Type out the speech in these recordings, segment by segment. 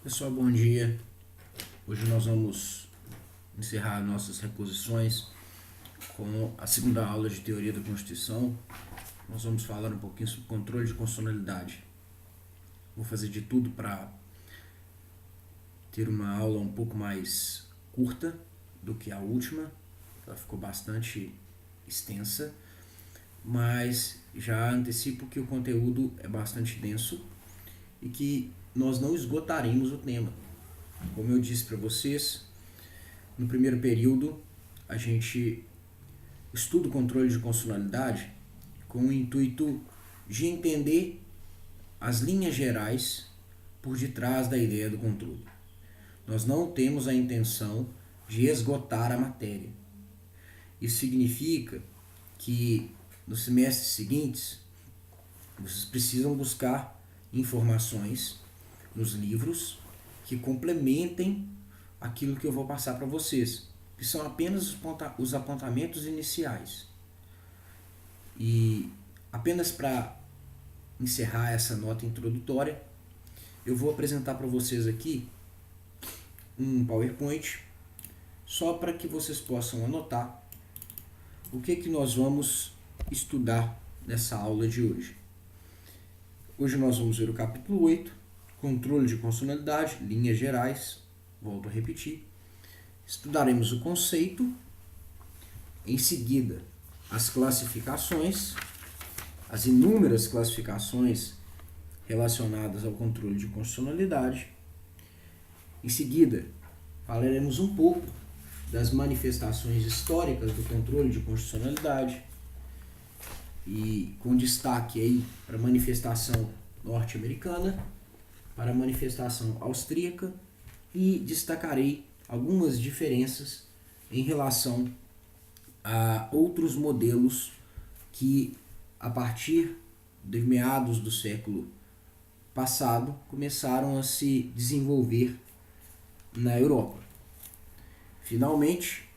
Pessoal, bom dia. Hoje nós vamos encerrar nossas reposições com a segunda aula de Teoria da Constituição. Nós vamos falar um pouquinho sobre controle de constitucionalidade. Vou fazer de tudo para ter uma aula um pouco mais curta do que a última. Ela ficou bastante extensa, mas já antecipo que o conteúdo é bastante denso e que nós não esgotaremos o tema. Como eu disse para vocês, no primeiro período a gente estuda o controle de constitucionalidade com o intuito de entender as linhas gerais por detrás da ideia do controle. Nós não temos a intenção de esgotar a matéria. Isso significa que nos semestres seguintes vocês precisam buscar informações nos livros que complementem aquilo que eu vou passar para vocês, que são apenas os apontamentos iniciais. E apenas para encerrar essa nota introdutória, eu vou apresentar para vocês aqui um PowerPoint, só para que vocês possam anotar o que nós vamos estudar nessa aula de hoje. Hoje nós vamos ver o capítulo 8, controle de constitucionalidade, linhas gerais. Volto a repetir. Estudaremos o conceito, em seguida as classificações, as inúmeras classificações relacionadas ao controle de constitucionalidade. Em seguida, falaremos um pouco das manifestações históricas do controle de constitucionalidade, e com destaque aí para a manifestação norte-americana, para a manifestação austríaca, e destacarei algumas diferenças em relação a outros modelos que, a partir de meados do século passado, começaram a se desenvolver na Europa. Finalmente,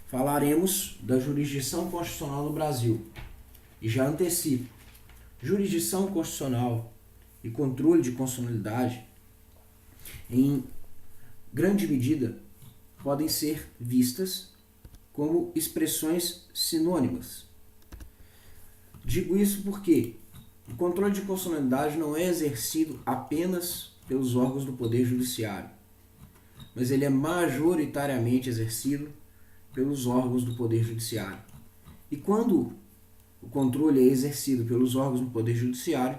falaremos da jurisdição constitucional no Brasil. E já antecipo, jurisdição constitucional e controle de constitucionalidade, em grande medida, podem ser vistas como expressões sinônimas. Digo isso porque o controle de constitucionalidade não é exercido apenas pelos órgãos do Poder Judiciário, mas ele é majoritariamente exercido pelos órgãos do Poder Judiciário. E quando o controle é exercido pelos órgãos do Poder Judiciário,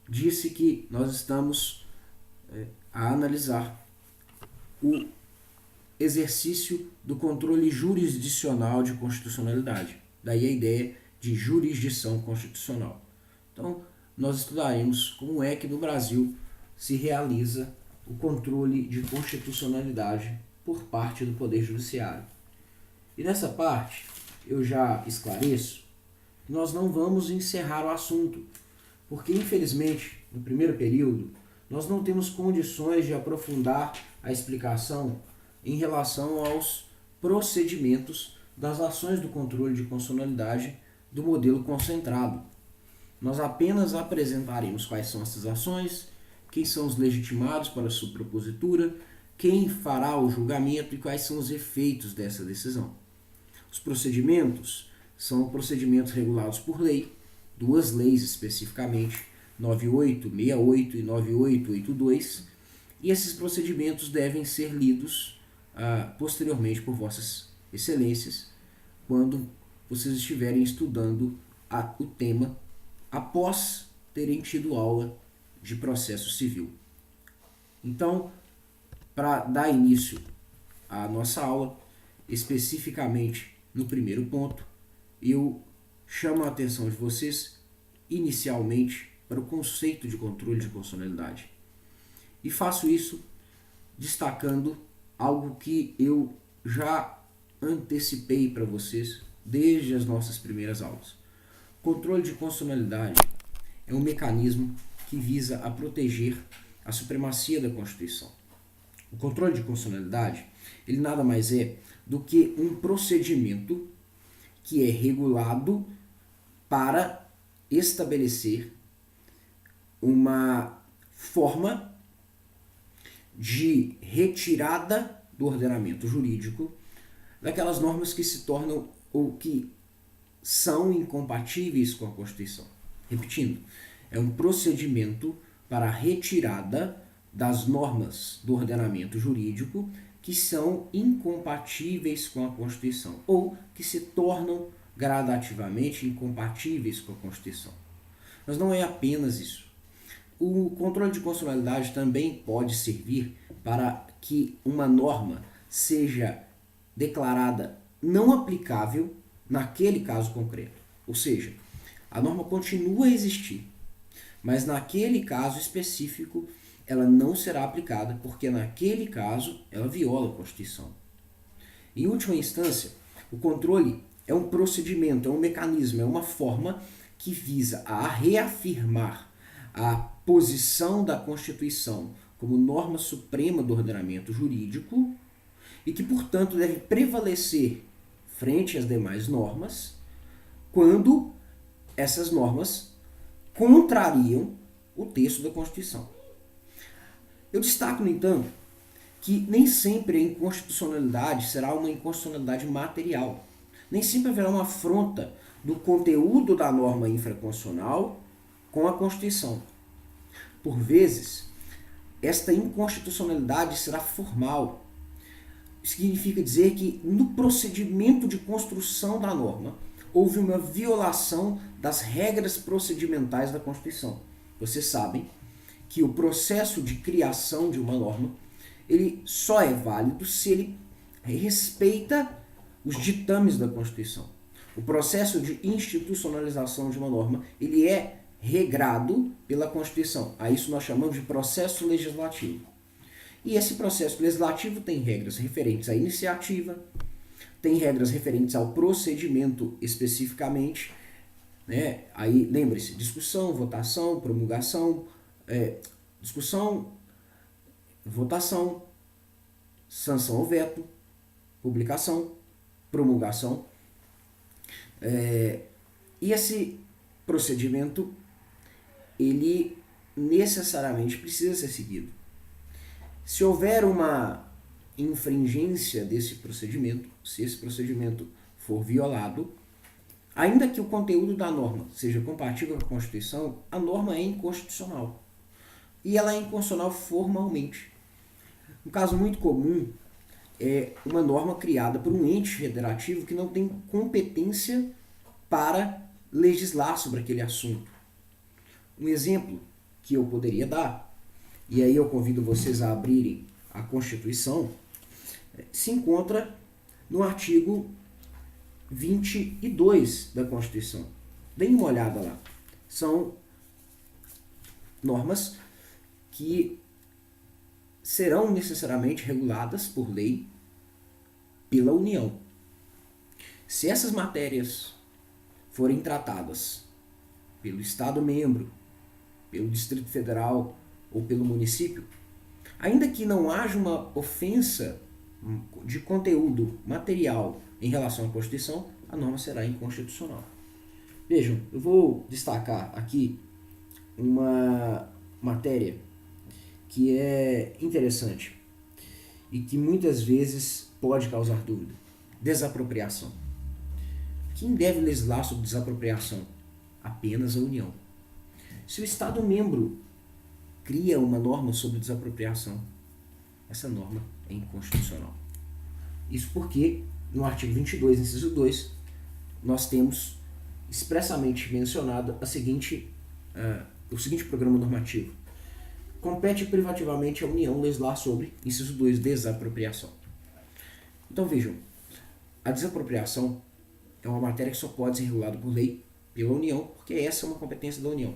disse que nós estamos a analisar o exercício do controle jurisdicional de constitucionalidade. Daí a ideia de jurisdição constitucional. Então, nós estudaremos como é que no Brasil se realiza o controle de constitucionalidade por parte do Poder Judiciário. E nessa parte, eu já esclareço que nós não vamos encerrar o assunto, porque infelizmente, no primeiro período, nós não temos condições de aprofundar a explicação em relação aos procedimentos das ações do controle de constitucionalidade do modelo concentrado. Nós apenas apresentaremos quais são essas ações, quem são os legitimados para a sua propositura, quem fará o julgamento e quais são os efeitos dessa decisão. Os procedimentos são procedimentos regulados por lei, duas leis especificamente, 9868 e 9882, e esses procedimentos devem ser lidos posteriormente por vossas excelências, quando vocês estiverem estudando o tema após terem tido aula de processo civil. Então, para dar início à nossa aula, especificamente no primeiro ponto, eu chamo a atenção de vocês inicialmente para o conceito de controle de constitucionalidade. E faço isso destacando algo que eu já antecipei para vocês desde as nossas primeiras aulas. O controle de constitucionalidade é um mecanismo que visa a proteger a supremacia da Constituição. O controle de constitucionalidade, ele nada mais é do que um procedimento que é regulado para estabelecer uma forma de retirada do ordenamento jurídico daquelas normas que se tornam ou que são incompatíveis com a Constituição. Repetindo, é um procedimento para a retirada das normas do ordenamento jurídico que são incompatíveis com a Constituição ou que se tornam gradativamente incompatíveis com a Constituição. Mas não é apenas isso. O controle de constitucionalidade também pode servir para que uma norma seja declarada não aplicável naquele caso concreto. Ou seja, a norma continua a existir, mas naquele caso específico ela não será aplicada, porque naquele caso ela viola a Constituição. Em última instância, o controle é um procedimento, é um mecanismo, é uma forma que visa a reafirmar a posição da Constituição como norma suprema do ordenamento jurídico e que, portanto, deve prevalecer frente às demais normas quando essas normas contrariam o texto da Constituição. Eu destaco, no entanto, que nem sempre a inconstitucionalidade será uma inconstitucionalidade material. Nem sempre haverá uma afronta do conteúdo da norma infraconstitucional com a Constituição. Por vezes, esta inconstitucionalidade será formal. Significa dizer que no procedimento de construção da norma houve uma violação das regras procedimentais da Constituição. Vocês sabem que o processo de criação de uma norma ele só é válido se ele respeita os ditames da Constituição. O processo de institucionalização de uma norma ele é regrado pela Constituição. A isso nós chamamos de processo legislativo. E esse processo legislativo tem regras referentes à iniciativa, tem regras referentes ao procedimento especificamente, né? Aí lembre-se, discussão, votação, promulgação, discussão, votação, sanção ao veto, publicação, promulgação. E esse procedimento, ele necessariamente precisa ser seguido. Se houver uma infringência desse procedimento, se esse procedimento for violado, ainda que o conteúdo da norma seja compatível com a Constituição, a norma é inconstitucional. E ela é inconstitucional formalmente. Um caso muito comum é uma norma criada por um ente federativo que não tem competência para legislar sobre aquele assunto. Um exemplo que eu poderia dar, e aí eu convido vocês a abrirem a Constituição, se encontra no artigo 22 da Constituição. Deem uma olhada lá. São normas que serão necessariamente reguladas por lei pela União. Se essas matérias forem tratadas pelo Estado membro, pelo Distrito Federal ou pelo município, ainda que não haja uma ofensa de conteúdo material em relação à Constituição, a norma será inconstitucional. Vejam, eu vou destacar aqui uma matéria que é interessante e que muitas vezes pode causar dúvida. Desapropriação. Quem deve legislar sobre desapropriação? Apenas a União. Se o Estado membro cria uma norma sobre desapropriação, essa norma é inconstitucional. Isso porque, no artigo 22, inciso 2, nós temos expressamente mencionado o seguinte programa normativo. Compete privativamente à União legislar sobre, inciso 2, desapropriação. Então vejam, a desapropriação é uma matéria que só pode ser regulada por lei pela União, porque essa é uma competência da União.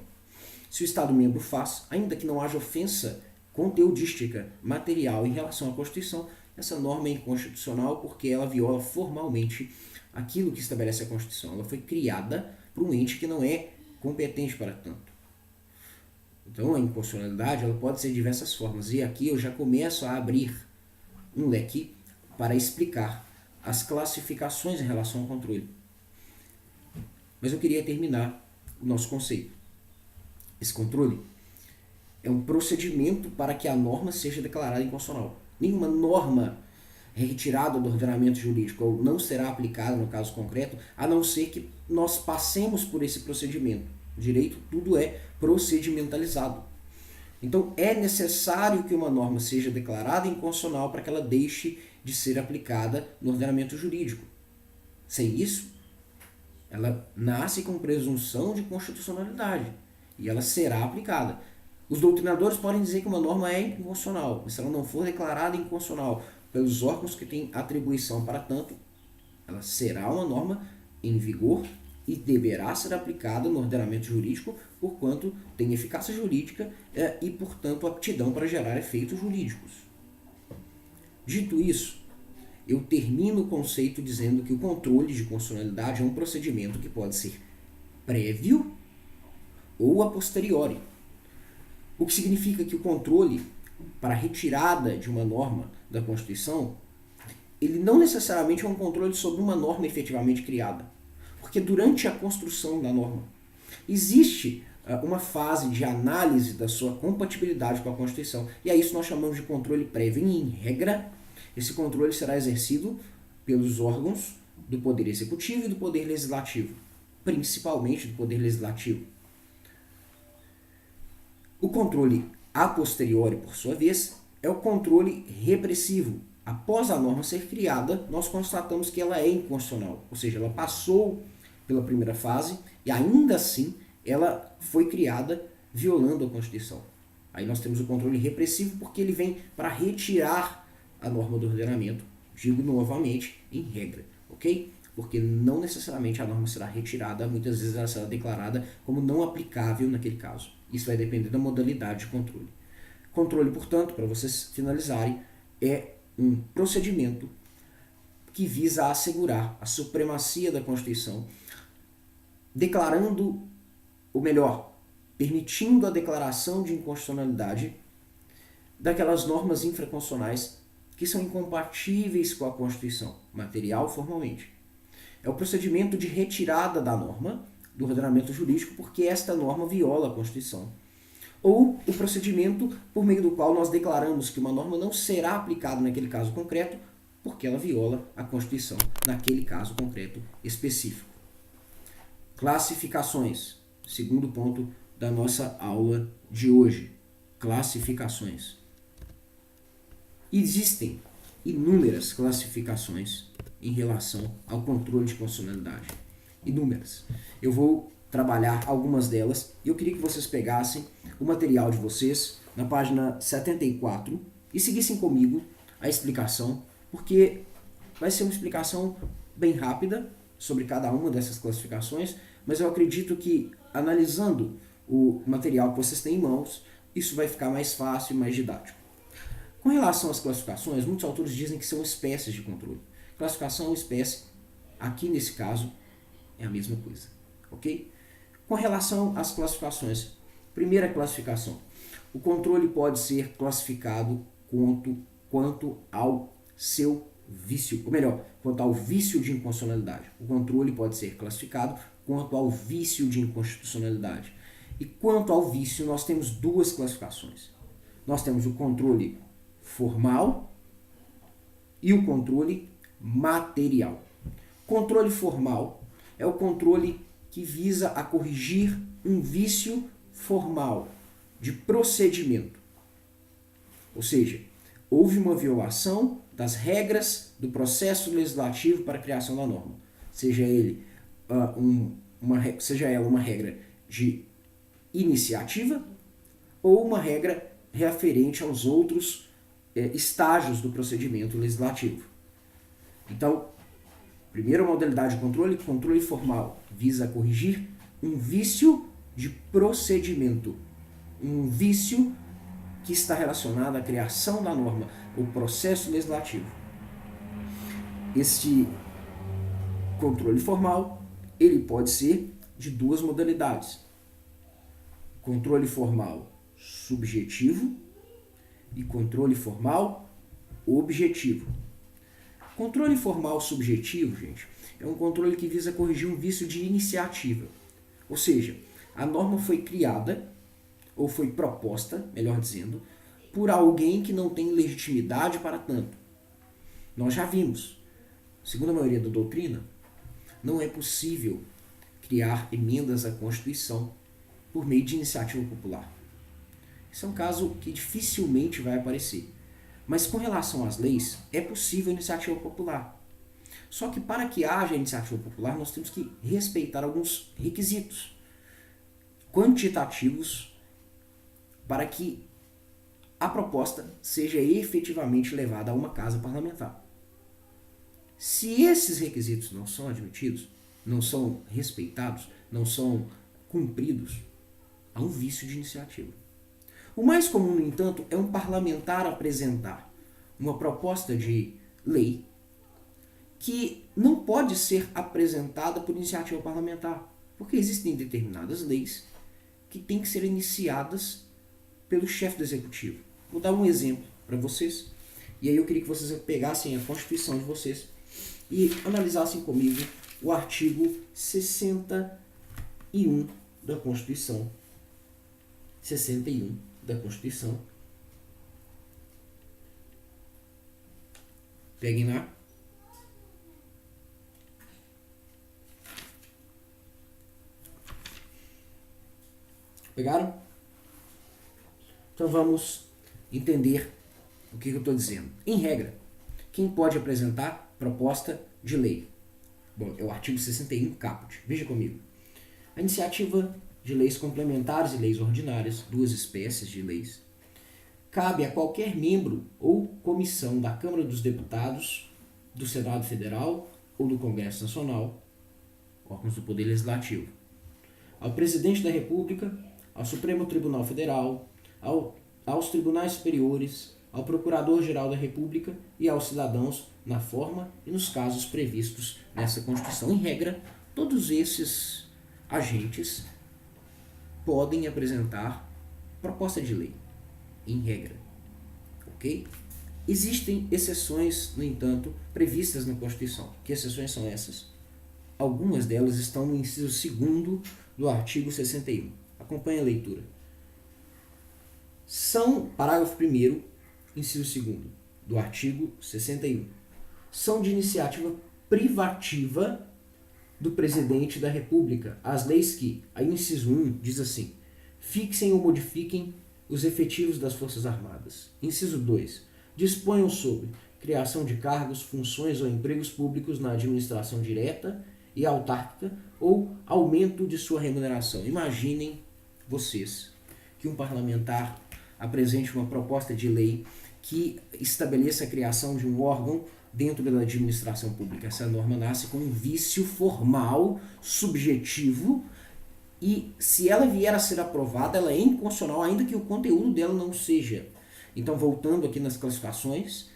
Se o Estado membro faz, ainda que não haja ofensa conteudística material em relação à Constituição, essa norma é inconstitucional porque ela viola formalmente aquilo que estabelece a Constituição. Ela foi criada por um ente que não é competente para tanto. Então a inconstitucionalidade ela pode ser de diversas formas. E aqui eu já começo a abrir um leque para explicar as classificações em relação ao controle. Mas eu queria terminar o nosso conceito. Esse controle, é um procedimento para que a norma seja declarada inconstitucional. Nenhuma norma é retirada do ordenamento jurídico ou não será aplicada no caso concreto, a não ser que nós passemos por esse procedimento. O direito, tudo é procedimentalizado. Então, é necessário que uma norma seja declarada inconstitucional para que ela deixe de ser aplicada no ordenamento jurídico. Sem isso, ela nasce com presunção de constitucionalidade e ela será aplicada. Os doutrinadores podem dizer que uma norma é inconstitucional, mas se ela não for declarada inconstitucional pelos órgãos que têm atribuição para tanto, ela será uma norma em vigor e deverá ser aplicada no ordenamento jurídico, porquanto tem eficácia jurídica e, portanto, aptidão para gerar efeitos jurídicos. Dito isso, eu termino o conceito dizendo que o controle de constitucionalidade é um procedimento que pode ser prévio ou a posteriori. O que significa que o controle para a retirada de uma norma da Constituição, ele não necessariamente é um controle sobre uma norma efetivamente criada. Porque durante a construção da norma, existe uma fase de análise da sua compatibilidade com a Constituição. E a isso nós chamamos de controle prévio. E, em regra, esse controle será exercido pelos órgãos do Poder Executivo e do Poder Legislativo, principalmente do Poder Legislativo. O controle a posteriori, por sua vez, é o controle repressivo. Após a norma ser criada, nós constatamos que ela é inconstitucional, ou seja, ela passou pela primeira fase e ainda assim ela foi criada violando a Constituição. Aí nós temos o controle repressivo porque ele vem para retirar a norma do ordenamento, digo novamente, em regra, ok? Porque não necessariamente a norma será retirada, muitas vezes ela será declarada como não aplicável naquele caso. Isso vai depender da modalidade de controle. Controle, portanto, para vocês finalizarem, é um procedimento que visa assegurar a supremacia da Constituição, declarando, ou melhor, permitindo a declaração de inconstitucionalidade daquelas normas infraconstitucionais que são incompatíveis com a Constituição, material formalmente. É o procedimento de retirada da norma do ordenamento jurídico porque esta norma viola a Constituição. Ou o procedimento por meio do qual nós declaramos que uma norma não será aplicada naquele caso concreto porque ela viola a Constituição naquele caso concreto específico. Classificações. Segundo ponto da nossa aula de hoje. Classificações. Existem inúmeras classificações em relação ao controle de constitucionalidade. Inúmeras. Eu vou trabalhar algumas delas e eu queria que vocês pegassem o material de vocês na página 74 e seguissem comigo a explicação, porque vai ser uma explicação bem rápida sobre cada uma dessas classificações, mas eu acredito que analisando o material que vocês têm em mãos, isso vai ficar mais fácil e mais didático. Com relação às classificações, muitos autores dizem que são espécies de controle. Classificação ou espécie, aqui nesse caso, é a mesma coisa, ok? Com relação às classificações, primeira classificação, o controle pode ser classificado quanto ao seu vício, ou melhor, quanto ao vício de inconstitucionalidade. O controle pode ser classificado quanto ao vício de inconstitucionalidade. E quanto ao vício, nós temos duas classificações. Nós temos o controle formal e o controle material. Controle formal é o controle que visa a corrigir um vício formal de procedimento. Ou seja, houve uma violação das regras do processo legislativo para a criação da norma. Seja ela uma regra de iniciativa ou uma regra referente aos outros estágios do procedimento legislativo. Então, primeira modalidade de controle, controle formal, visa corrigir um vício de procedimento, um vício que está relacionado à criação da norma, o processo legislativo. Este controle formal, ele pode ser de duas modalidades. Controle formal subjetivo e controle formal objetivo. Controle formal subjetivo, gente, é um controle que visa corrigir um vício de iniciativa. Ou seja, a norma foi criada ou foi proposta, melhor dizendo, por alguém que não tem legitimidade para tanto. Nós já vimos, segundo a maioria da doutrina, não é possível criar emendas à Constituição por meio de iniciativa popular. Esse é um caso que dificilmente vai aparecer. Mas com relação às leis, é possível iniciativa popular. Só que para que haja iniciativa popular, nós temos que respeitar alguns requisitos quantitativos para que a proposta seja efetivamente levada a uma casa parlamentar. Se esses requisitos não são admitidos, não são respeitados, não são cumpridos, há um vício de iniciativa. O mais comum, no entanto, é um parlamentar apresentar uma proposta de lei que não pode ser apresentada por iniciativa parlamentar, porque existem determinadas leis que têm que ser iniciadas pelo chefe do executivo. Vou dar um exemplo para vocês, e aí eu queria que vocês pegassem a Constituição de vocês e analisassem comigo o artigo 61 da Constituição. 61 da Constituição. Peguem lá. Pegaram? Então vamos entender o que eu estou dizendo. Em regra, quem pode apresentar proposta de lei? Bom, é o artigo 61 caput. Veja comigo. A iniciativa de leis complementares e leis ordinárias, duas espécies de leis, cabe a qualquer membro ou comissão da Câmara dos Deputados, do Senado Federal ou do Congresso Nacional, órgãos do Poder Legislativo, ao Presidente da República, ao Supremo Tribunal Federal, aos Tribunais Superiores, ao Procurador-Geral da República e aos cidadãos na forma e nos casos previstos nessa Constituição. Em regra, todos esses agentes podem apresentar proposta de lei, em regra, ok? Existem exceções, no entanto, previstas na Constituição. Que exceções são essas? Algumas delas estão no inciso 2º do artigo 61. Acompanhe a leitura. São, parágrafo 1º, inciso 2º do artigo 61. São de iniciativa privativa do Presidente da República as leis que, aí no inciso 1 diz assim, fixem ou modifiquem os efetivos das Forças Armadas. Inciso 2, disponham sobre criação de cargos, funções ou empregos públicos na administração direta e autárquica ou aumento de sua remuneração. Imaginem vocês que um parlamentar apresente uma proposta de lei que estabeleça a criação de um órgão dentro da administração pública. Essa norma nasce com um vício formal, subjetivo, e se ela vier a ser aprovada, ela é inconstitucional, ainda que o conteúdo dela não seja. Então, voltando aqui nas classificações,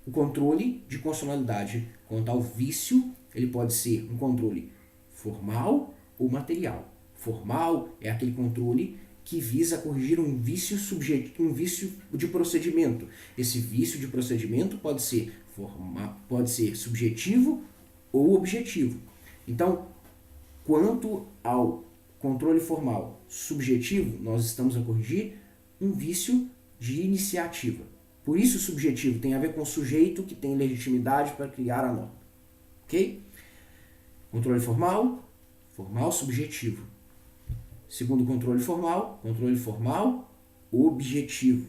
o controle de constitucionalidade quanto ao vício, ele pode ser um controle formal ou material. Formal é aquele controle que visa corrigir um vício de procedimento. Esse vício de procedimento pode ser subjetivo ou objetivo. Então, quanto ao controle formal subjetivo, nós estamos a corrigir um vício de iniciativa. Por isso, o subjetivo tem a ver com o sujeito que tem legitimidade para criar a norma. Ok? Controle formal, subjetivo. Segundo controle formal, objetivo.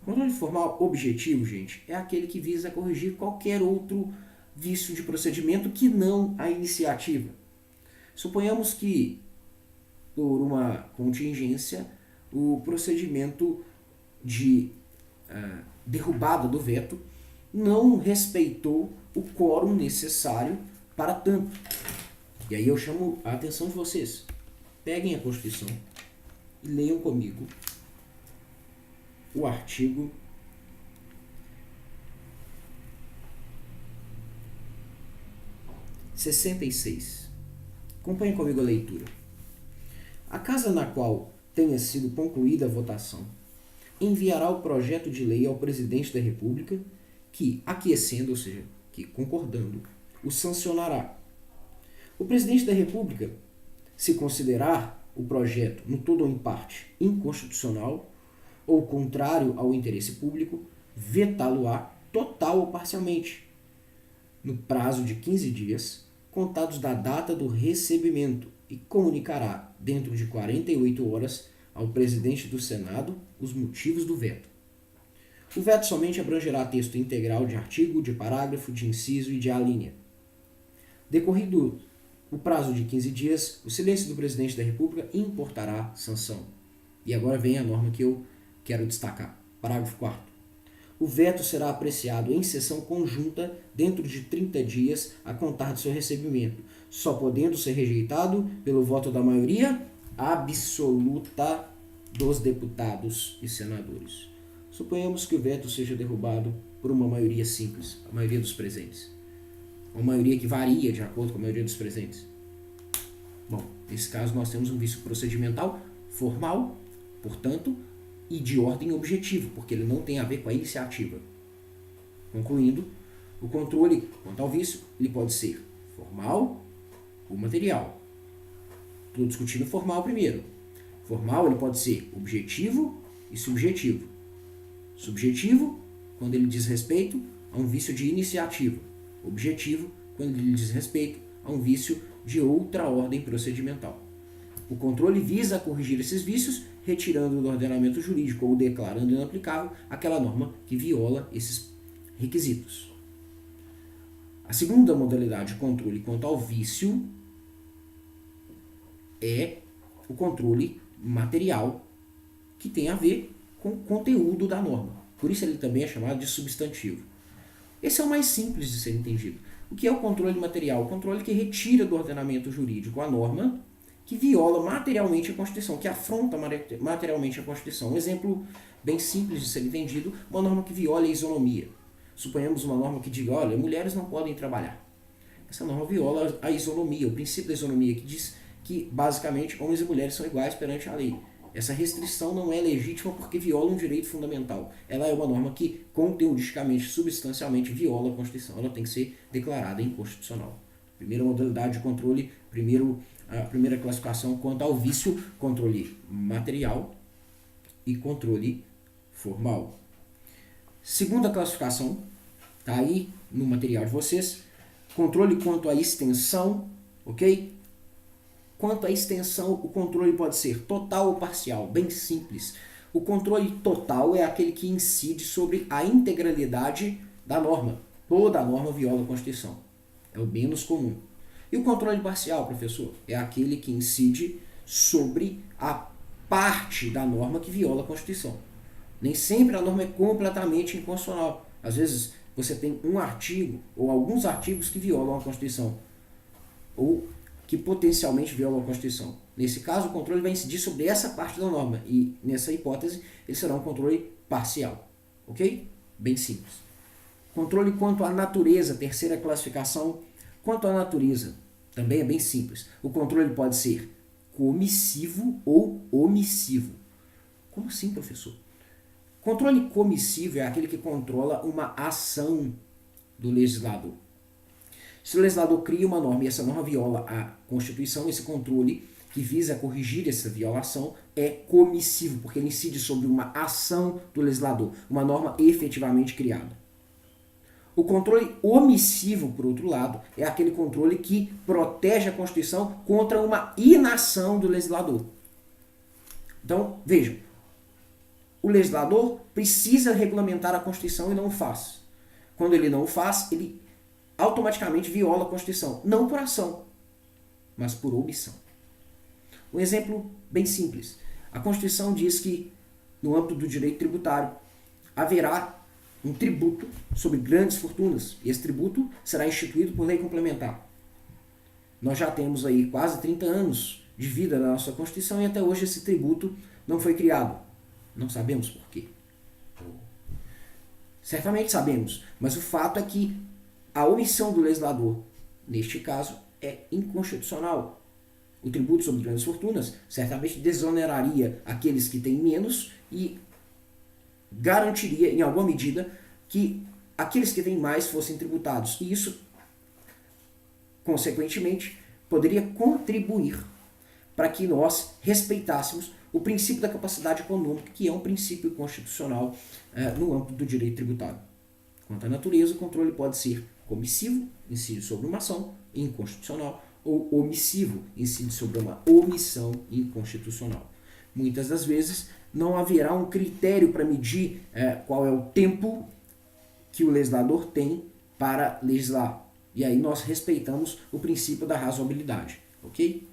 Controle formal objetivo, gente, é aquele que visa corrigir qualquer outro vício de procedimento que não a iniciativa. Suponhamos que, por uma contingência, o procedimento de derrubada do veto não respeitou o quórum necessário para tanto. E aí eu chamo a atenção de vocês. Peguem a Constituição e leiam comigo o artigo 66. Acompanhem comigo a leitura. A casa na qual tenha sido concluída a votação enviará o projeto de lei ao Presidente da República, que, aquiescendo, ou seja, que concordando, o sancionará. O Presidente da República, se considerar o projeto, no todo ou em parte, inconstitucional ou contrário ao interesse público, vetá-lo-á total ou parcialmente, no prazo de 15 dias, contados da data do recebimento, e comunicará, dentro de 48 horas, ao presidente do Senado os motivos do veto. O veto somente abrangerá texto integral de artigo, de parágrafo, de inciso e de alínea. Decorrido o prazo de 15 dias, o silêncio do presidente da República importará sanção. E agora vem a norma que eu quero destacar. Parágrafo 4º. O veto será apreciado em sessão conjunta dentro de 30 dias a contar do seu recebimento, só podendo ser rejeitado pelo voto da maioria absoluta dos deputados e senadores. Suponhamos que o veto seja derrubado por uma maioria simples, a maioria dos presentes. Uma maioria que varia de acordo com a maioria dos presentes. Bom, nesse caso nós temos um vício procedimental formal, portanto, e de ordem objetiva, porque ele não tem a ver com a iniciativa. Concluindo, o controle quanto ao vício ele pode ser formal ou material. Estou discutindo formal primeiro. Formal ele pode ser objetivo e subjetivo. Subjetivo, quando ele diz respeito a um vício de iniciativa. Objetivo, quando ele diz respeito a um vício de outra ordem procedimental. O controle visa corrigir esses vícios, retirando do ordenamento jurídico ou declarando inaplicável aquela norma que viola esses requisitos. A segunda modalidade de controle quanto ao vício é o controle material, que tem a ver com o conteúdo da norma. Por isso ele também é chamado de substantivo. Esse é o mais simples de ser entendido. O que é o controle material? O controle que retira do ordenamento jurídico a norma que viola materialmente a Constituição, que afronta materialmente a Constituição. Um exemplo bem simples de ser entendido, uma norma que viola a isonomia. Suponhamos uma norma que diga, olha, mulheres não podem trabalhar. Essa norma viola a isonomia, o princípio da isonomia, que diz que, basicamente, homens e mulheres são iguais perante a lei. Essa restrição não é legítima porque viola um direito fundamental. Ela é uma norma que, conteudisticamente, substancialmente, viola a Constituição. Ela tem que ser declarada inconstitucional. Primeira modalidade de controle, a primeira classificação quanto ao vício, controle material e controle formal. Segunda classificação, está aí no material de vocês, controle quanto à extensão, ok? Quanto à extensão, o controle pode ser total ou parcial, bem simples. O controle total é aquele que incide sobre a integralidade da norma. Toda a norma viola a Constituição. É o menos comum. E o controle parcial, professor, é aquele que incide sobre a parte da norma que viola a Constituição. Nem sempre a norma é completamente inconstitucional. Às vezes você tem um artigo ou alguns artigos que violam a Constituição, ou que potencialmente violam a Constituição. Nesse caso, o controle vai incidir sobre essa parte da norma, e nessa hipótese ele será um controle parcial. Ok? Bem simples. Controle quanto à natureza, terceira classificação. Quanto à natureza, também é bem simples. O controle pode ser comissivo ou omissivo. Como assim, professor? Controle comissivo é aquele que controla uma ação do legislador. Se o legislador cria uma norma e essa norma viola a Constituição, esse controle que visa corrigir essa violação é comissivo, porque ele incide sobre uma ação do legislador, uma norma efetivamente criada. O controle omissivo, por outro lado, é aquele controle que protege a Constituição contra uma inação do legislador. Então, vejam, o legislador precisa regulamentar a Constituição e não o faz. Quando ele não o faz, ele automaticamente viola a Constituição, não por ação, mas por omissão. Um exemplo bem simples. A Constituição diz que, no âmbito do direito tributário, haverá um tributo sobre grandes fortunas, e esse tributo será instituído por lei complementar. Nós já temos aí quase 30 anos de vida na nossa Constituição e até hoje esse tributo não foi criado. Não sabemos por quê. Certamente sabemos, mas o fato é que a omissão do legislador, neste caso, é inconstitucional. O tributo sobre grandes fortunas certamente desoneraria aqueles que têm menos e garantiria, em alguma medida, que aqueles que têm mais fossem tributados. E isso, consequentemente, poderia contribuir para que nós respeitássemos o princípio da capacidade econômica, que é um princípio constitucional no âmbito do direito tributário. Quanto à natureza, o controle pode ser comissivo, incide sobre uma ação inconstitucional, ou omissivo, incide sobre uma omissão inconstitucional. Muitas das vezes não haverá um critério para medir qual é o tempo que o legislador tem para legislar. E aí nós respeitamos o princípio da razoabilidade, ok?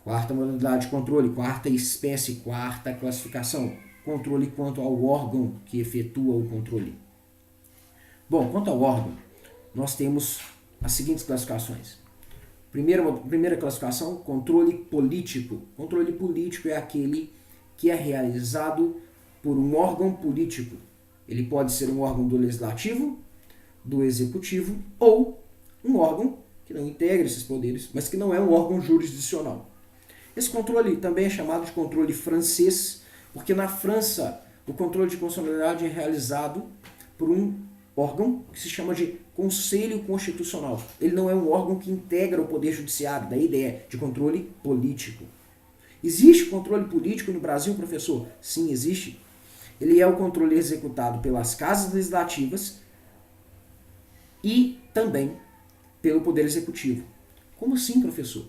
Quarta modalidade de controle, quarta espécie, quarta classificação. Controle quanto ao órgão que efetua o controle. Bom, quanto ao órgão, nós temos as seguintes classificações. Primeira classificação, controle político. Controle político é aquele que é realizado por um órgão político. Ele pode ser um órgão do legislativo, do executivo ou um órgão que não integra esses poderes, mas que não é um órgão jurisdicional. Esse controle também é chamado de controle francês, porque na França o controle de constitucionalidade é realizado por um órgão que se chama de Conselho Constitucional. Ele não é um órgão que integra o Poder Judiciário, daí a ideia de controle político. Existe controle político no Brasil, professor? Sim, existe. Ele é o controle executado pelas casas legislativas e também pelo Poder Executivo. Como assim, professor?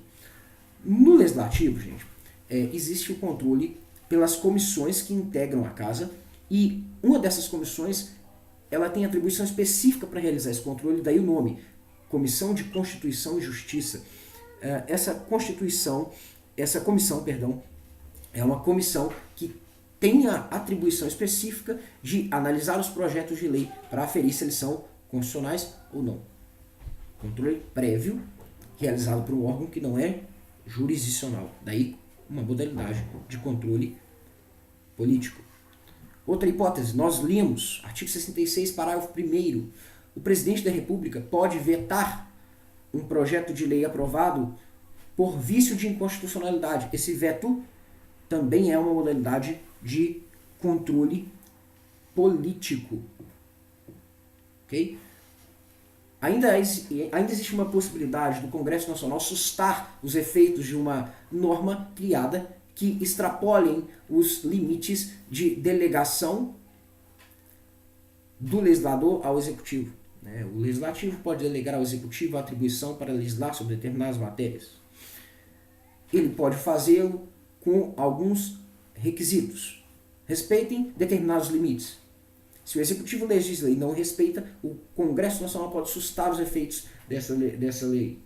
No Legislativo, gente, existe o controle pelas comissões que integram a casa e uma dessas comissões ela tem atribuição específica para realizar esse controle, daí o nome, Comissão de Constituição e Justiça. Essa comissão, é uma comissão que tem a atribuição específica de analisar os projetos de lei para aferir se eles são constitucionais ou não. Controle prévio, realizado por um órgão que não é jurisdicional. Daí uma modalidade de controle político. Outra hipótese, nós lemos, artigo 66, parágrafo 1º, o presidente da República pode vetar um projeto de lei aprovado por vício de inconstitucionalidade. Esse veto também é uma modalidade de controle político. Ok? Ainda existe uma possibilidade do Congresso Nacional sustar os efeitos de uma norma criada que extrapolem os limites de delegação do legislador ao executivo. O legislativo pode delegar ao executivo a atribuição para legislar sobre determinadas matérias. Ele pode fazê-lo com alguns requisitos. Respeitem determinados limites. Se o executivo legisla e não respeita, o Congresso Nacional pode sustar os efeitos dessa lei.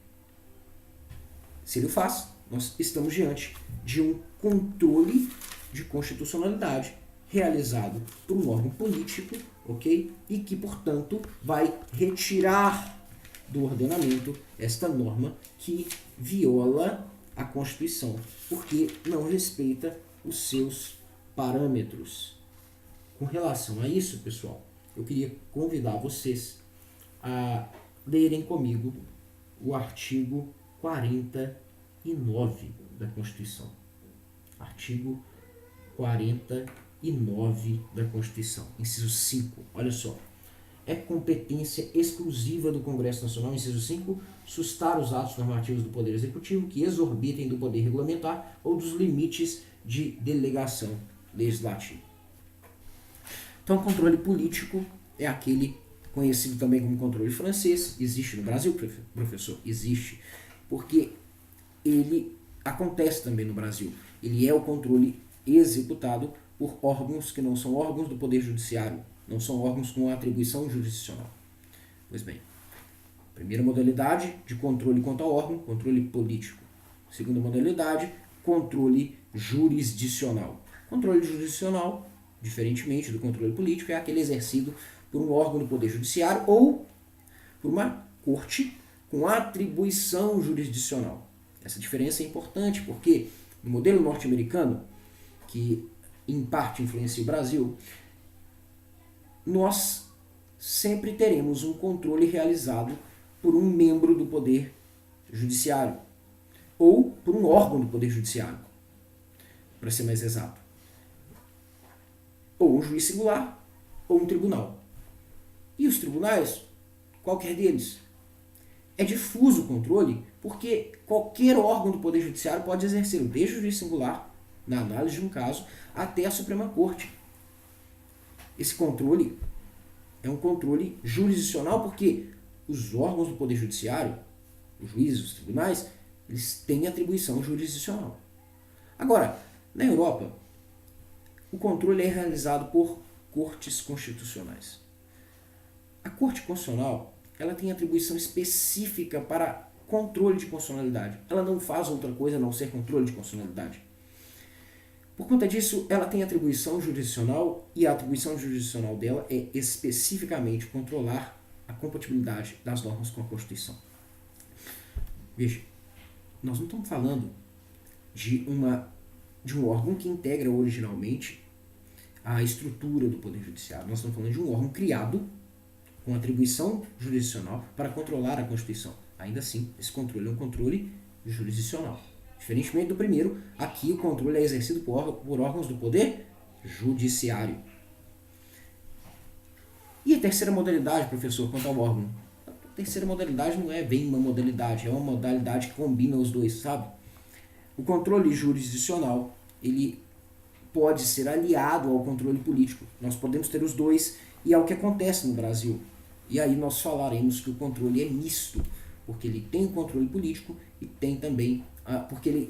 Se ele o faz, nós estamos diante de um controle de constitucionalidade realizado por um órgão político, ok? E que, portanto, vai retirar do ordenamento esta norma que viola a Constituição, porque não respeita os seus parâmetros. Com relação a isso, pessoal, eu queria convidar vocês a lerem comigo o artigo 49 da Constituição. Artigo 49 da Constituição, inciso 5. Olha só. É competência exclusiva do Congresso Nacional, inciso 5, sustar os atos normativos do Poder Executivo que exorbitem do poder regulamentar ou dos limites de delegação legislativa. Então, o controle político é aquele conhecido também como controle francês. Existe no Brasil, professor? Existe. Porque ele acontece também no Brasil. Ele é o controle executado por órgãos que não são órgãos do Poder Judiciário, não são órgãos com atribuição jurisdicional. Pois bem, primeira modalidade de controle quanto ao órgão, controle político. Segunda modalidade, controle jurisdicional. Controle jurisdicional, diferentemente do controle político, é aquele exercido por um órgão do Poder Judiciário ou por uma corte com atribuição jurisdicional. Essa diferença é importante porque no modelo norte-americano, que em parte influencia o Brasil, nós sempre teremos um controle realizado por um membro do Poder Judiciário ou por um órgão do Poder Judiciário, para ser mais exato. Ou um juiz singular ou um tribunal. E os tribunais, qualquer deles, é difuso o controle porque qualquer órgão do Poder Judiciário pode exercer, desde o juiz singular, na análise de um caso, até a Suprema Corte. Esse controle é um controle jurisdicional porque os órgãos do Poder Judiciário, os juízes, os tribunais, eles têm atribuição jurisdicional. Agora, na Europa, o controle é realizado por cortes constitucionais. A Corte Constitucional, ela tem atribuição específica para controle de constitucionalidade. Ela não faz outra coisa a não ser controle de constitucionalidade. Por conta disso, ela tem atribuição jurisdicional e a atribuição jurisdicional dela é especificamente controlar a compatibilidade das normas com a Constituição. Veja, nós não estamos falando de um órgão que integra originalmente a estrutura do Poder Judiciário. Nós estamos falando de um órgão criado com atribuição jurisdicional para controlar a Constituição. Ainda assim, esse controle é um controle jurisdicional. Diferentemente do primeiro, aqui o controle é exercido por órgãos do Poder Judiciário. E a terceira modalidade, professor, quanto ao órgão? A terceira modalidade não é bem uma modalidade, é uma modalidade que combina os dois, sabe? O controle jurisdicional, ele pode ser aliado ao controle político. Nós podemos ter os dois e é o que acontece no Brasil. E aí nós falaremos que o controle é misto, porque ele tem o controle político e tem também,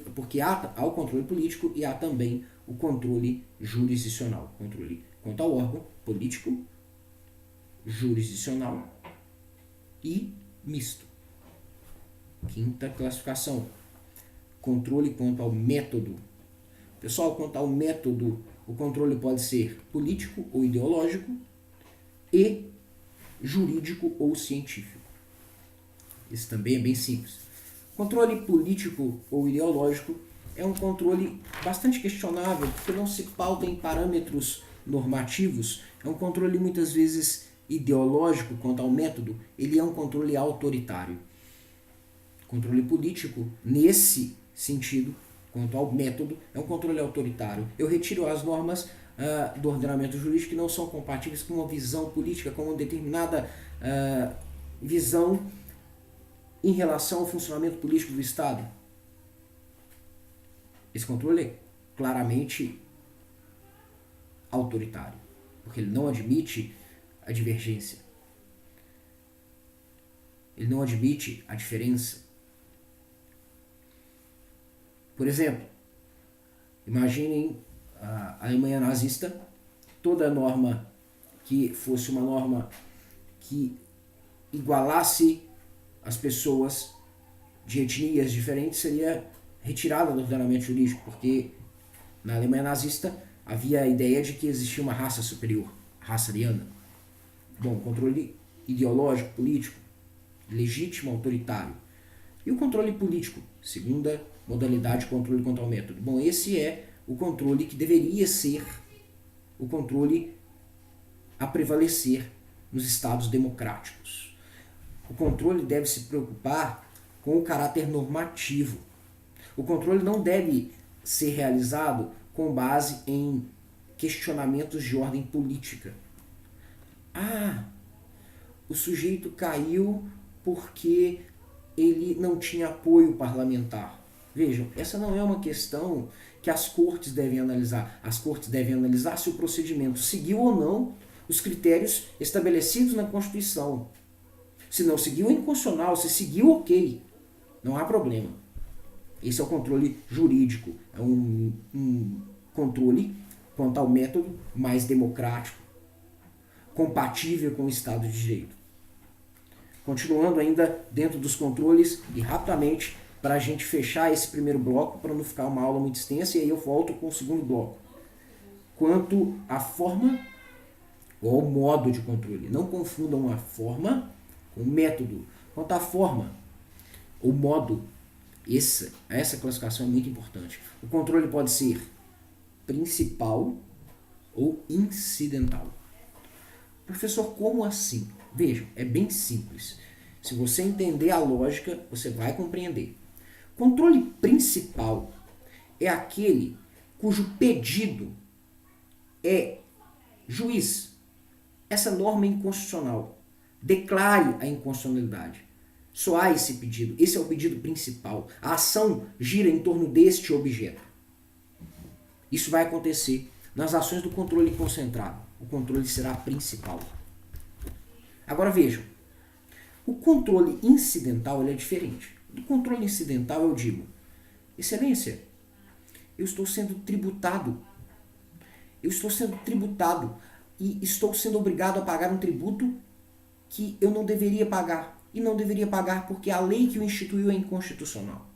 porque há o controle político e há também o controle jurisdicional. Controle quanto ao órgão político, jurisdicional e misto. Quinta classificação. Controle quanto ao método. Pessoal, quanto ao método, o controle pode ser político ou ideológico e jurídico ou científico. Isso também é bem simples. Controle político ou ideológico é um controle bastante questionável, porque não se pauta em parâmetros normativos. É um controle muitas vezes ideológico quanto ao método. Ele é um controle autoritário. Controle político, nesse sentido, quanto ao método, é um controle autoritário. Eu retiro as normas do ordenamento jurídico que não são compatíveis com uma visão política, com uma determinada visão em relação ao funcionamento político do Estado. Esse controle é claramente autoritário, porque ele não admite a divergência. Ele não admite a diferença. Por exemplo, imaginem a Alemanha nazista, toda norma que fosse uma norma que igualasse as pessoas de etnias diferentes seria retirada do ordenamento jurídico, porque na Alemanha nazista havia a ideia de que existia uma raça superior, a raça ariana. Bom, controle ideológico, político, legítimo, autoritário. E o controle político, segunda modalidade de controle quanto ao método. Bom, esse é o controle que deveria ser o controle a prevalecer nos estados democráticos. O controle deve se preocupar com o caráter normativo. O controle não deve ser realizado com base em questionamentos de ordem política. O sujeito caiu porque ele não tinha apoio parlamentar. Vejam, essa não é uma questão que as cortes devem analisar. As cortes devem analisar se o procedimento seguiu ou não os critérios estabelecidos na Constituição. Se não seguiu, é inconstitucional. Se seguiu, ok. Não há problema. Esse é o controle jurídico. É um controle, quanto ao método, mais democrático, compatível com o Estado de Direito. Continuando ainda dentro dos controles e rapidamente, para a gente fechar esse primeiro bloco, para não ficar uma aula muito extensa, e aí eu volto com o segundo bloco. Quanto à forma ou ao modo de controle. Não confundam a forma com o método. Quanto à forma ou modo, essa classificação é muito importante. O controle pode ser principal ou incidental. Professor, como assim? Vejam, é bem simples. Se você entender a lógica, você vai compreender. Controle principal é aquele cujo pedido é: juiz, essa norma é inconstitucional. Declare a inconstitucionalidade. Só há esse pedido. Esse é o pedido principal. A ação gira em torno deste objeto. Isso vai acontecer nas ações do controle concentrado. O controle será principal. Agora vejam. O controle incidental ele é diferente. Do controle incidental eu digo: Excelência, eu estou sendo tributado. Eu estou sendo tributado e estou sendo obrigado a pagar um tributo que eu não deveria pagar. E não deveria pagar porque a lei que o instituiu é inconstitucional.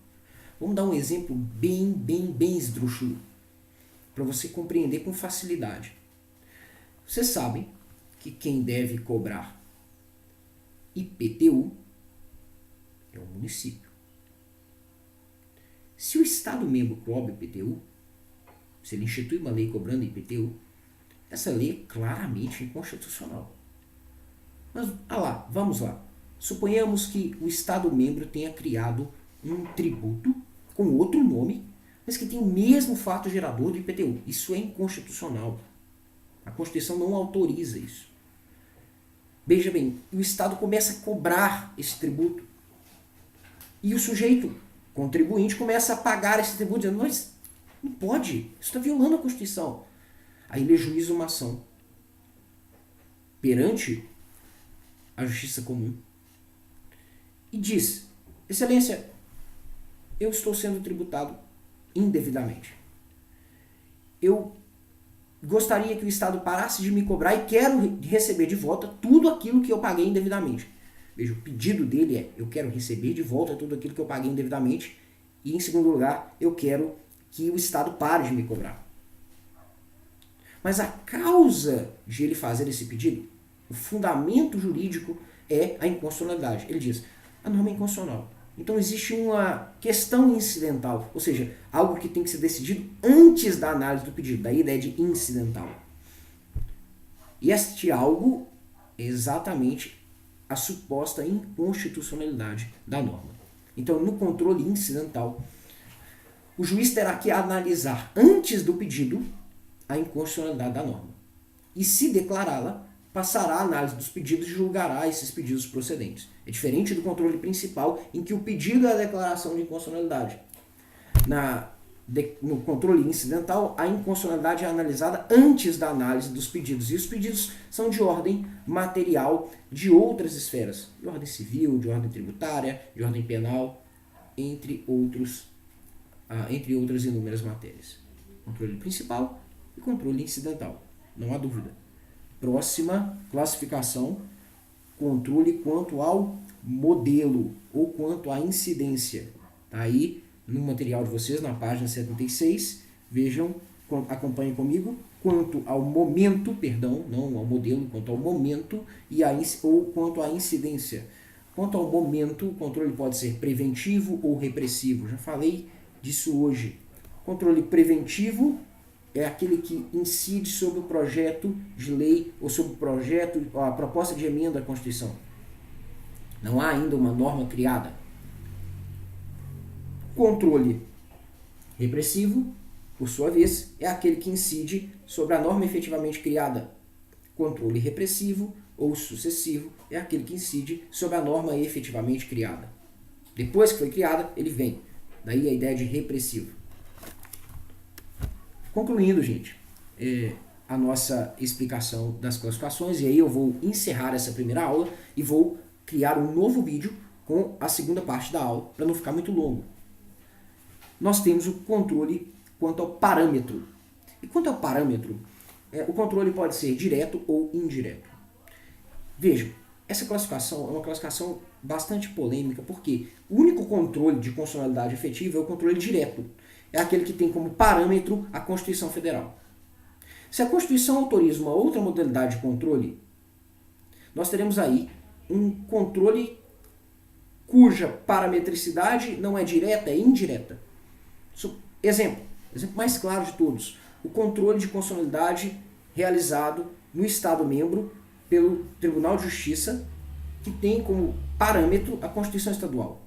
Vamos dar um exemplo bem esdrúxulo, para você compreender com facilidade. Vocês sabem que quem deve cobrar IPTU é o município. Se o Estado membro cobra IPTU, se ele institui uma lei cobrando IPTU, essa lei é claramente inconstitucional. Mas, vamos lá. Suponhamos que o Estado membro tenha criado um tributo com outro nome, mas que tem o mesmo fato gerador do IPTU. Isso é inconstitucional. A Constituição não autoriza isso. Veja bem, o Estado começa a cobrar esse tributo. E o sujeito, contribuinte, começa a pagar esse tributo, dizendo: mas não pode, isso está violando a Constituição. Aí ele ajuiza uma ação perante a Justiça Comum e diz: Excelência, eu estou sendo tributado indevidamente. Eu gostaria que o Estado parasse de me cobrar e quero receber de volta tudo aquilo que eu paguei indevidamente. Veja, o pedido dele é: eu quero receber de volta tudo aquilo que eu paguei indevidamente e, em segundo lugar, eu quero que o Estado pare de me cobrar. Mas a causa de ele fazer esse pedido, o fundamento jurídico é a inconstitucionalidade. Ele diz: a norma é inconstitucional. Então existe uma questão incidental, ou seja, algo que tem que ser decidido antes da análise do pedido, daí a ideia de incidental. E este algo é exatamente a suposta inconstitucionalidade da norma. Então, no controle incidental, o juiz terá que analisar antes do pedido a inconstitucionalidade da norma. E se declará-la, passará a análise dos pedidos e julgará esses pedidos procedentes. É diferente do controle principal, em que o pedido é a declaração de inconstitucionalidade. No controle incidental, a inconstitucionalidade é analisada antes da análise dos pedidos. E os pedidos são de ordem material de outras esferas. De ordem civil, de ordem tributária, de ordem penal, entre outras inúmeras matérias. Controle principal e controle incidental. Não há dúvida. Próxima classificação, controle quanto ao modelo ou quanto à incidência. Tá aí no material de vocês, na página 76. Vejam, acompanhem comigo. Quanto ao momento, não ao modelo, quanto ao momento ou quanto à incidência. Quanto ao momento, o controle pode ser preventivo ou repressivo. Já falei disso hoje. Controle preventivo é aquele que incide sobre o projeto de lei ou sobre a proposta de emenda à Constituição. Não há ainda uma norma criada. Controle repressivo, por sua vez, é aquele que incide sobre a norma efetivamente criada. Controle repressivo ou sucessivo é aquele que incide sobre a norma efetivamente criada. Depois que foi criada, ele vem. Daí a ideia de repressivo. Concluindo, gente, a nossa explicação das classificações, e aí eu vou encerrar essa primeira aula e vou criar um novo vídeo com a segunda parte da aula, para não ficar muito longo. Nós temos o controle quanto ao parâmetro. E quanto ao parâmetro, o controle pode ser direto ou indireto. Vejam, essa classificação é uma classificação bastante polêmica, porque o único controle de constitucionalidade efetiva é o controle direto. É aquele que tem como parâmetro a Constituição Federal. Se a Constituição autoriza uma outra modalidade de controle, nós teremos aí um controle cuja parametricidade não é direta, é indireta. Exemplo mais claro de todos, o controle de constitucionalidade realizado no Estado-membro pelo Tribunal de Justiça, que tem como parâmetro a Constituição Estadual.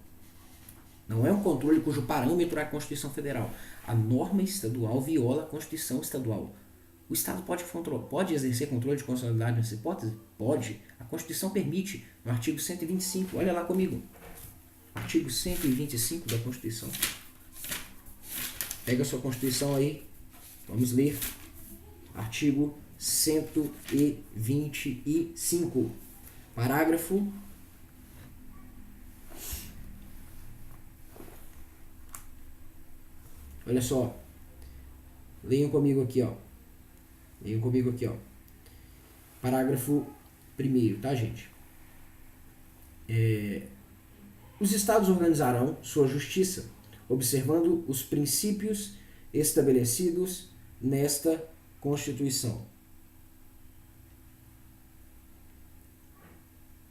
Não é um controle cujo parâmetro é a Constituição Federal. A norma estadual viola a Constituição Estadual. O Estado pode exercer controle de constitucionalidade nessa hipótese? Pode. A Constituição permite, no artigo 125. Olha lá comigo. Artigo 125 da Constituição. Pega a sua Constituição aí, vamos ler. Artigo 125, parágrafo. Olha só, leiam comigo aqui, ó. Parágrafo 1º, tá, gente? Os Estados organizarão sua justiça, observando os princípios estabelecidos nesta Constituição.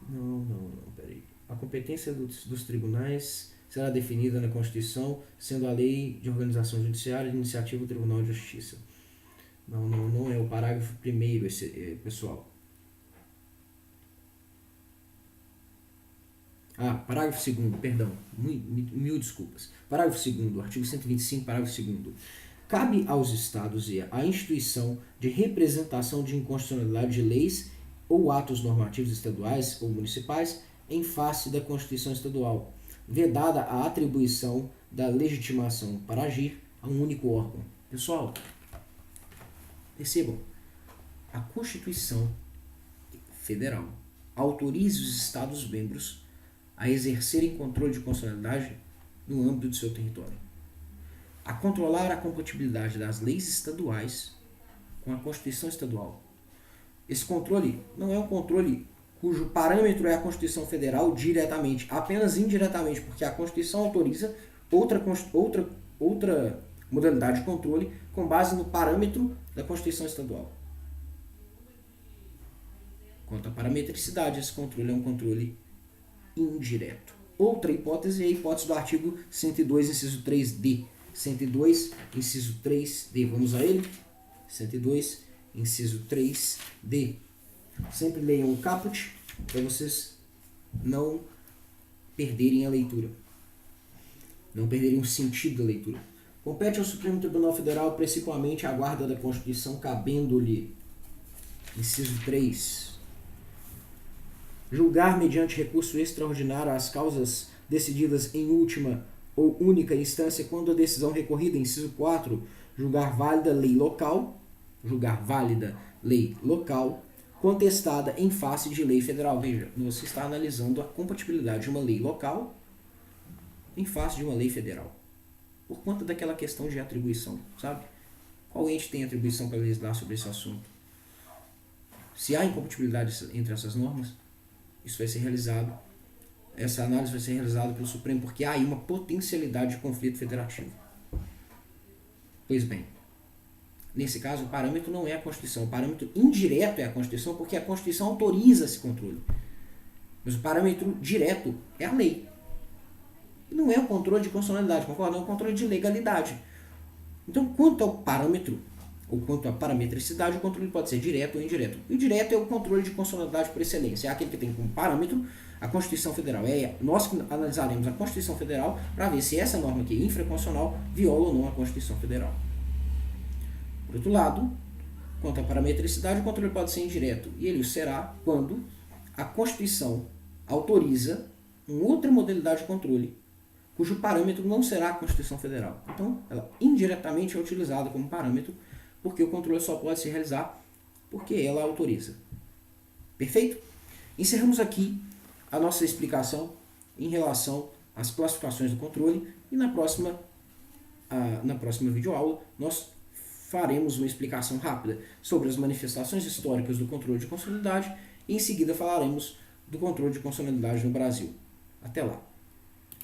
Não, peraí. A competência dos tribunais será definida na Constituição, sendo a lei de organização judiciária de iniciativa do Tribunal de Justiça. Não é o parágrafo 1º, pessoal. Parágrafo 2º, perdão, mil desculpas. Parágrafo 2º, artigo 125, parágrafo 2º. Cabe aos Estados a instituição de representação de inconstitucionalidade de leis ou atos normativos estaduais ou municipais em face da Constituição Estadual, vedada a atribuição da legitimação para agir a um único órgão. Pessoal, percebam, a Constituição Federal autoriza os Estados-membros a exercerem controle de constitucionalidade no âmbito do seu território, a controlar a compatibilidade das leis estaduais com a Constituição Estadual. Esse controle não é um controle cujo parâmetro é a Constituição Federal diretamente, apenas indiretamente, porque a Constituição autoriza outra modalidade de controle com base no parâmetro da Constituição Estadual. Quanto à parametricidade, esse controle é um controle indireto. Outra hipótese é a hipótese do artigo 102, inciso 3D. 102, inciso 3D. Vamos a ele? 102, inciso 3D. Sempre leiam o caput para vocês não perderem a leitura. Não perderem o sentido da leitura. Compete ao Supremo Tribunal Federal principalmente a guarda da Constituição, cabendo-lhe, inciso 3, julgar mediante recurso extraordinário as causas decididas em última ou única instância quando a decisão recorrida, inciso 4, julgar válida lei local contestada em face de lei federal. Veja, você está analisando a compatibilidade de uma lei local em face de uma lei federal, por conta daquela questão de atribuição, sabe? Qual ente tem atribuição para legislar sobre esse assunto? Se há incompatibilidade entre essas normas, isso vai ser realizado, essa análise vai ser realizada pelo Supremo, porque há aí uma potencialidade de conflito federativo. Pois bem, nesse caso o parâmetro não é a Constituição, o parâmetro indireto é a Constituição, porque a Constituição autoriza esse controle. Mas o parâmetro direto é a lei. E não é o controle de constitucionalidade, concorda? É o controle de legalidade. Então, quanto ao parâmetro, ou quanto à parametricidade, o controle pode ser direto ou indireto. O direto é o controle de constitucionalidade por excelência, é aquele que tem como parâmetro a Constituição Federal. Nós que analisaremos a Constituição Federal para ver se essa norma aqui infraconstitucional viola ou não a Constituição Federal. Por outro lado, quanto à parametricidade, o controle pode ser indireto, e ele será quando a Constituição autoriza uma outra modalidade de controle, cujo parâmetro não será a Constituição Federal. Então, ela indiretamente é utilizada como parâmetro, porque o controle só pode se realizar porque ela autoriza. Perfeito? Encerramos aqui a nossa explicação em relação às classificações do controle, e na próxima videoaula nós faremos uma explicação rápida sobre as manifestações históricas do controle de constitucionalidade, e em seguida falaremos do controle de constitucionalidade no Brasil. Até lá!